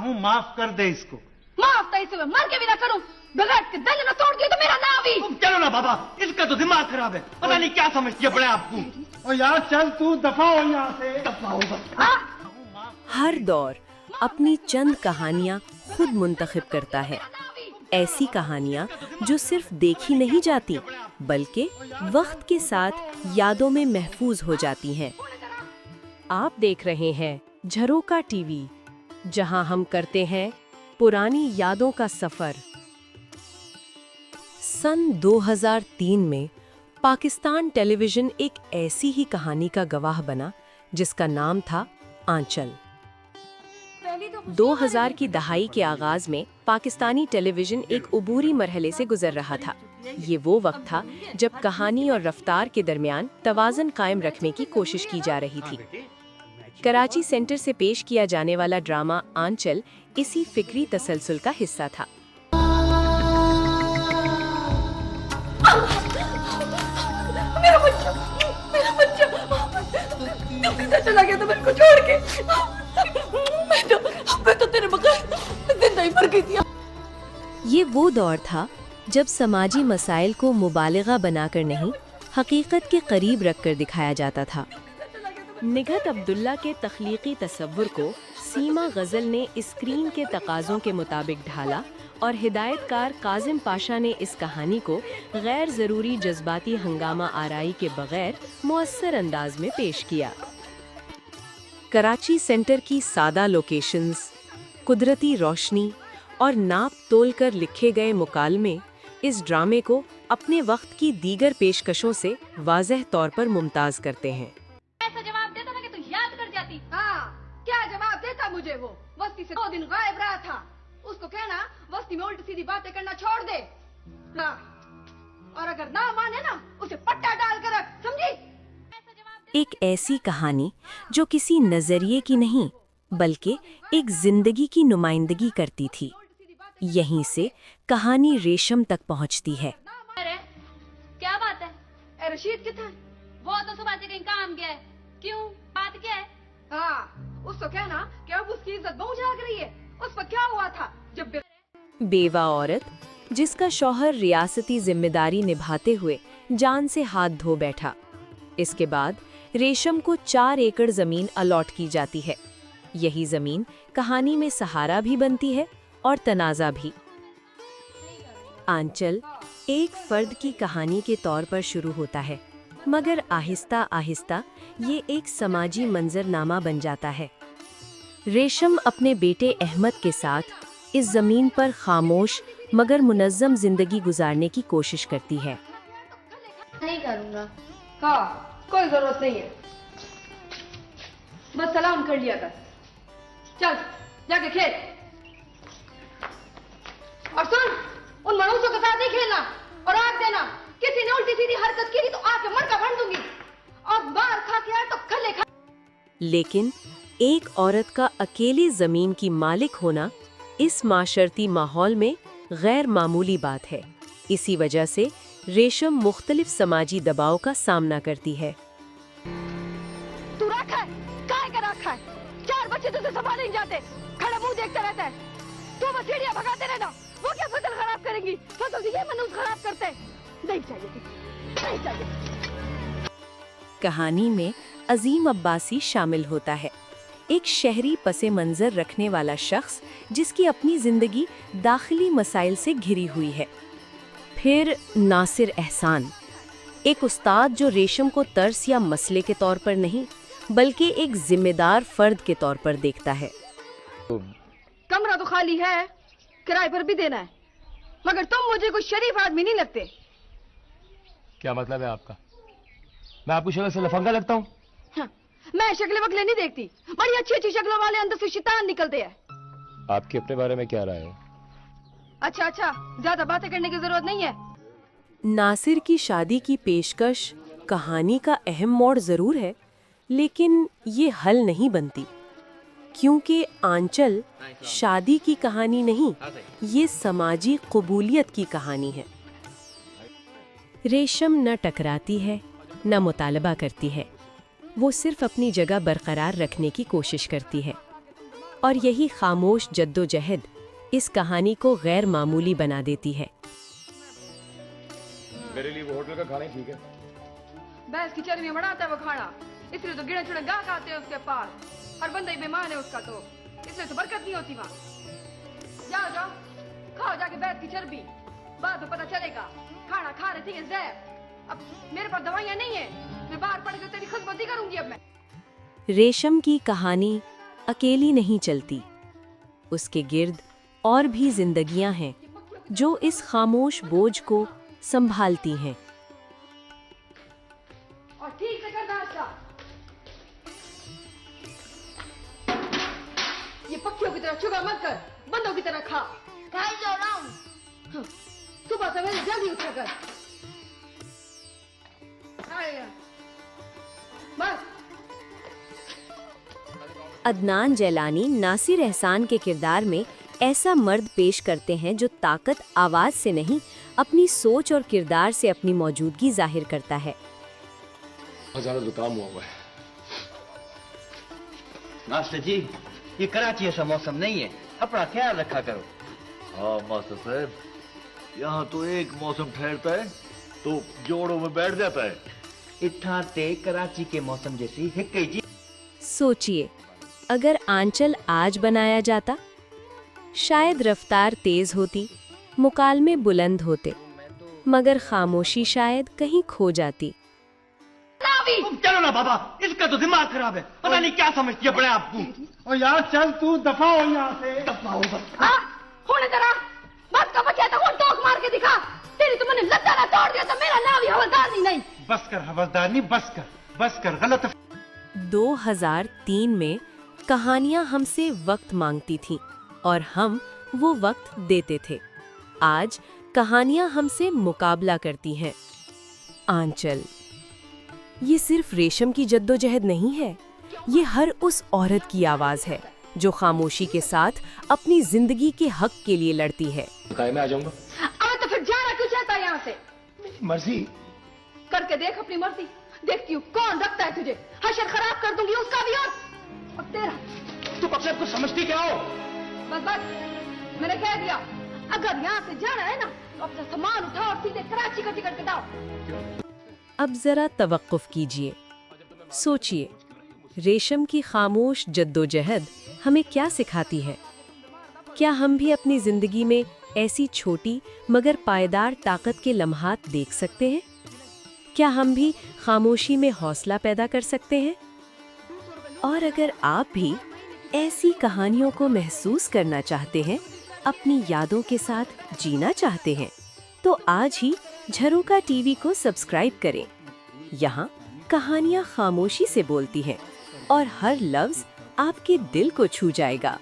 हूँ माफ कर दे इसको। माफ तो इसे मैं मर के भी ना करूं, बगैर के दंड न तोड़ दियो तो मेरा नाम भी। तुम चलो ना बाबा, इसका तो दिमाग खराब है, पता नहीं क्या समझती है अपने आप को। और यार चल तू दफा हो यहाँ से। दफा हो बस। हर दौर अपनी चंद कहानियाँ खुद मुंतखब करता है। ऐसी कहानियाँ जो सिर्फ देखी नहीं जाती बल्कि वक्त के साथ यादों में महफूज हो जाती हैं। आप देख रहे हैं झरोका टीवी, जहां हम करते हैं पुरानी यादों का सफर। सन 2003 में पाकिस्तान टेलीविजन एक ऐसी ही कहानी का गवाह बना जिसका नाम था आंचल। 2000 की दहाई के आगाज में पाकिस्तानी टेलीविजन एक उबूरी मरहले से गुजर रहा था। ये वो वक्त था जब कहानी और रफ्तार के दरमियान तवाज़ुन कायम रखने की कोशिश की जा रही थी। कराची सेंटर से पेश किया जाने वाला ड्रामा आंचल इसी फिक्री तसलसल का हिस्सा था। मेरा बच्चा किधर चला गया था मेरे को छोड़ के? मैं तो तेरे बगैर जिंदा ही मर गई थी। ये वो दौर था जब समाजी मसाइल को मुबालिगा बनाकर नहीं, हकीकत के करीब रखकर दिखाया जाता था। निगहत अब्दुल्ला के तख्लीकी तसव्वुर को सीमा गज़ल ने स्क्रीन के तकाज़ों के मुताबिक ढाला और हिदायतकार काजिम पाशा ने इस कहानी को गैर ज़रूरी जज्बाती हंगामा आराई के बगैर मुअस्सर अंदाज में पेश किया। कराची सेंटर की सादा लोकेशंस, कुदरती रोशनी और नाप तोल कर लिखे गए मुकालमे इस ड्रामे को अपने वक्त की दीगर पेशकशों से वाज़ेह तौर पर मुमताज़ करते हैं। ऐसा जवाब देता ना कि तू याद कर जाती। हाँ, क्या जवाब देता मुझे वो? बस्ती से 2 दिन गायब रहा था। उसको कहना बस्ती में उल्टी सीधी बातें करना छोड़ दे। हाँ, और अगर ना माने ना उसे पट्टा डाल कर रख, समझी? एक ऐसी कहानी जो किसी नजरिए की नहीं बल्कि एक जिंदगी की नुमाइंदगी करती थी। यहीं से कहानी रेशम तक पहुंचती है। अरे क्या बात है? रशीद कितना? वो तो सुबह से कहीं काम गया है। क्यों? बात क्या है? हाँ, उसको कहना कि अब उसकी इज्जत बहुत जाग रही है। उस पर क्या हुआ था जब बेवा औरत जिसका शौहर रियासती जिम्मेदारी निभाते हुए जान से हाथ धो बैठा। इसके बाद रेशम को 4 एकड़ जमीन अलॉट की जाती है। यही जमीन कहानी में सहारा भी बनती है और तनाज़ा भी। आंचल एक फर्द की कहानी के तौर पर शुरू होता है, मगर आहिस्ता आहिस्ता ये एक समाजी मंजरनामा बन जाता है। रेशम अपने बेटे अहमद के साथ इस जमीन पर खामोश मगर मुनज़्ज़म जिंदगी गुजारने की कोशिश करती है। नहीं करूँगा। हाँ, कोई जरूरत नहीं है, बस सलाम कर लिया कर। चल जाके खेल। और सुन, उन मनुष्यों के साथ नहीं खेलना और आग देना। किसी ने उल्टी सीधी हरकत की तो आके मरका भर दूंगी और मार खा के आए तो कले खा। लेकिन एक औरत का अकेली जमीन की मालिक होना इस माशरती माहौल में गैर मामूली बात है। इसी वजह से रेशम मुख्तलिफ समाजी दबाव का सामना करती है। तू रखा है, काय का रखा है? 4 बच्चे तुझे संभाल नहीं जाते, खड़ा मुंह देखता रहता है। तू बस सीढ़ियां भगाते रहना। वो क्या फसल खराब करेंगी? फसल तो ये मनुष्य खराब करते हैं। नहीं चाहिए, नहीं चाहिए। कहानी में अजीम अब्बासी शामिल होता है, एक शहरी पसे मंजर रखने वाला शख्स जिसकी अपनी जिंदगी दाखिली मसाइल से घिरी हुई है। फिर नासिर एहसान, एक उस्ताद जो रेशम को तर्स या मसले के तौर पर नहीं बल्कि एक जिम्मेदार फर्द के तौर पर देखता है। कमरा तो खाली है, किराए पर भी देना है, मगर तुम मुझे कोई शरीफ आदमी नहीं लगते। क्या मतलब है आपका? मैं आपको शक्ल से लफंगा लगता हूँ? हाँ, मैं शक्लें वकलें नहीं देखती, बड़ी अच्छी अच्छी शक्लों वाले अंदर से शैतान निकलते हैं। आपकी अपने बारे में क्या राय है? अच्छा अच्छा, ज्यादा बातें करने की जरूरत नहीं है। नासिर की शादी की पेशकश कहानी का अहम मोड़ जरूर है, लेकिन ये हल नहीं बनती, क्योंकि आंचल शादी की कहानी नहीं, ये समाजी कबूलियत की कहानी है। रेशम न टकराती है न मुतालबा करती है, वो सिर्फ अपनी जगह बरकरार रखने की कोशिश करती है। और यही खामोश जद्दोजहद इस कहानी को गैर मामूली बना देती है। मेरे लिए वो होटल का खाना ही ठीक है। भैंस की चर्बी में बनाता है वो खाना, इसलिए तो गिने चुने गाहक आते हैं उसके पास। हर बंदा ही बेईमान है उसका, तो इसलिए तो बरकत नहीं होती वहाँ। जाओ जाओ खाओ जाके भैंस की चर्बी, बाद में पता चलेगा खाना खा रहे थे जहर। अब मेरे पास दवाइयाँ नहीं है, मैं बाहर पड़ के तेरी खुदबंदी करूंगी अब मैं। रेशम की कहानी अकेली नहीं चलती, उसके गिर्द और भी जिंदगियां हैं जो इस खामोश बोझ को संभालती हैं। और ठीक से कर नाश्ता, ये पक्षियों की तरह चुगा मत कर, बंदों की तरह खा। खाई जा रहा हूँ, सुबह सवेरे जल्दी उठा कर। बस। अदनान जैलानी नासिर एहसान के किरदार में ऐसा मर्द पेश करते हैं जो ताकत आवाज से नहीं, अपनी सोच और किरदार से अपनी मौजूदगी जाहिर करता है। ज़्यादा जुकाम हुआ है। मास्टर जी, ये कराची ऐसा मौसम नहीं है, अपना ख्याल रखा करो। हाँ मास्टर साहब, यहाँ तो एक मौसम ठहरता है तो जोड़ों में बैठ जाता है। इत्था ते कराची के मौसम जैसी हिक जी। सोचिए, अगर आंचल आज बनाया जाता, शायद रफ्तार तेज होती, मुकालमे बुलंद होते, मगर खामोशी शायद कहीं खो जाती। चलो ना बाबा, इसका तो दिमाग खराब है, पता नहीं क्या समझती है अपने आप को। और यार चल तू दफा हो यहाँ से। दफा हो बस। हाँ, होने जरा, बस का बचा था, वो टोक मार के दिखा। तेरी तो मैंने लत्ता ना तोड़ दिया तो मेरा नाम ही हवलदार नहीं। बस कर हवलदार नहीं, बस कर गलत। 2003 में कहानियां हमसे वक्त मांगती थीं और हम वो वक्त देते थे। आज कहानियां हमसे मुकाबला करती हैं। आंचल, ये सिर्फ रेशम की जद्दोजहद नहीं है, ये हर उस औरत की आवाज है जो खामोशी के साथ अपनी जिंदगी के हक के लिए लड़ती है। मैं आ जाऊंगा। अब तो फिर जाना क्यों चाहता है यहाँ से? मर्जी करके देख अपनी मर्जी, देखती हूँ कौन रखता है तुझे। हशर खराब कर दूंगी उसका भी और तेरा। तू अपने आप को समझती क्या हो? बस बस, मैंने कह दिया, अगर यहाँ से जाना है ना तो अपना सामान उठाओ और सीधे कराची का टिकट कटाओ। अब जरा तवक्कुफ कीजिए, सोचिए, रेशम की खामोश जद्दोजहद हमें क्या सिखाती है? क्या हम भी अपनी जिंदगी में ऐसी छोटी मगर पायदार ताकत के लम्हात देख सकते हैं? क्या हम भी खामोशी में हौसला पैदा कर सकते हैं? और अगर आप भी ऐसी कहानियों को महसूस करना चाहते हैं, अपनी यादों के साथ जीना चाहते हैं, तो आज ही झरोखा टीवी को सब्सक्राइब करें। यहाँ कहानियाँ खामोशी से बोलती हैं और हर लफ्ज आपके दिल को छू जाएगा।